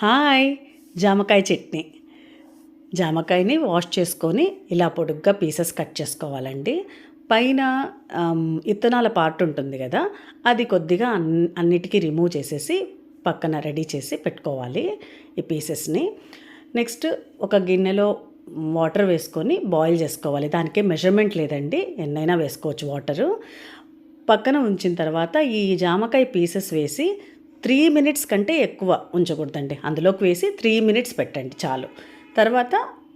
Hi, జామకాయ చట్నీ. జామకాయని wash చేసుకొని ఇలా పొడుగ్గా పీసెస్ కట్ చేసుకోవాలండి. పైన ఇత్తనాల పార్ట్ ఉంటుంది కదా, అది కొద్దిగా అన్నిటికీ రిమూవ్ చేసేసి పక్కన రెడీ చేసి పెట్టుకోవాలి ఈ పీసెస్ని. నెక్స్ట్ ఒక గిన్నెలో వాటర్ వేసుకొని బాయిల్ చేసుకోవాలి. దానికే మెజర్మెంట్ లేదండి, ఎన్నైనా వేసుకోవచ్చు వాటరు. పక్కన ఉంచిన తర్వాత ఈ జామకాయ పీసెస్ వేసి 3 మినిట్స్ కంటే ఎక్కువ ఉంచకూడదండి. అందులోకి వేసి 3 మినిట్స్ పెట్టండి చాలు. తర్వాత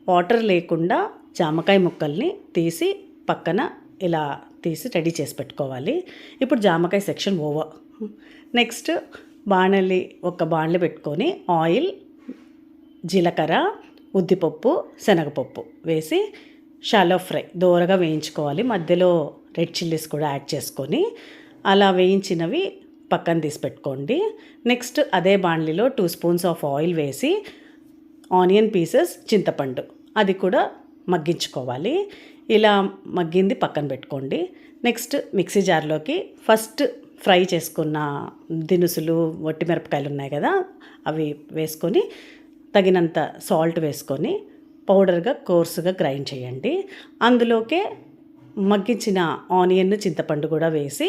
వాటర్ లేకుండా జామకాయ ముక్కల్ని తీసి పక్కన ఇలా తీసి రెడీ చేసి పెట్టుకోవాలి. ఇప్పుడు జామకాయ సెక్షన్ ఓవర్. నెక్స్ట్ ఒక బాణలి పెట్టుకొని ఆయిల్, జీలకర్ర, ఉద్దిపప్పు, శనగపప్పు వేసి షాలో ఫ్రై దోరగా వేయించుకోవాలి. మధ్యలో రెడ్ చిల్లీస్ కూడా యాడ్ చేసుకొని అలా వేయించినవి పక్కన తీసి పెట్టుకోండి. నెక్స్ట్ అదే బాణలిలో 2 స్పూన్స్ ఆఫ్ ఆయిల్ వేసి ఆనియన్ పీసెస్, చింతపండు అది కూడా మగ్గించుకోవాలి. ఇలా మగ్గింది పక్కన పెట్టుకోండి. నెక్స్ట్ మిక్సీ జార్లోకి ఫస్ట్ ఫ్రై చేసుకున్న దినుసులు, వట్టిమిరపకాయలు ఉన్నాయి కదా, అవి వేసుకొని తగినంత సాల్ట్ వేసుకొని పౌడర్గా కోర్సుగా గ్రైండ్ చేయండి. అందులోకే మగ్గించిన ఆనియన్, చింతపండు కూడా వేసి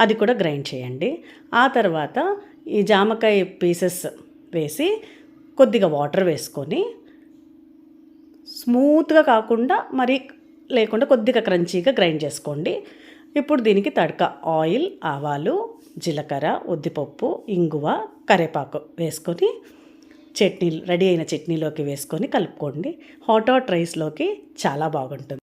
అది కూడా గ్రైండ్ చేయండి. ఆ తర్వాత ఈ జామకాయ పీసెస్ వేసి కొద్దిగా వాటర్ వేసుకొని స్మూత్గా కాకుండా మరి లేకుండా కొద్దిగా క్రంచీగా గ్రైండ్ చేసుకోండి. ఇప్పుడు దీనికి తడక ఆయిల్, ఆవాలు, జీలకర్ర, ఉద్దిపప్పు, ఇంగువ, కరివేపాకు వేసుకొని రెడీ అయిన చట్నీలోకి వేసుకొని కలుపుకోండి. హాట్ రైస్లోకి చాలా బాగుంటుంది.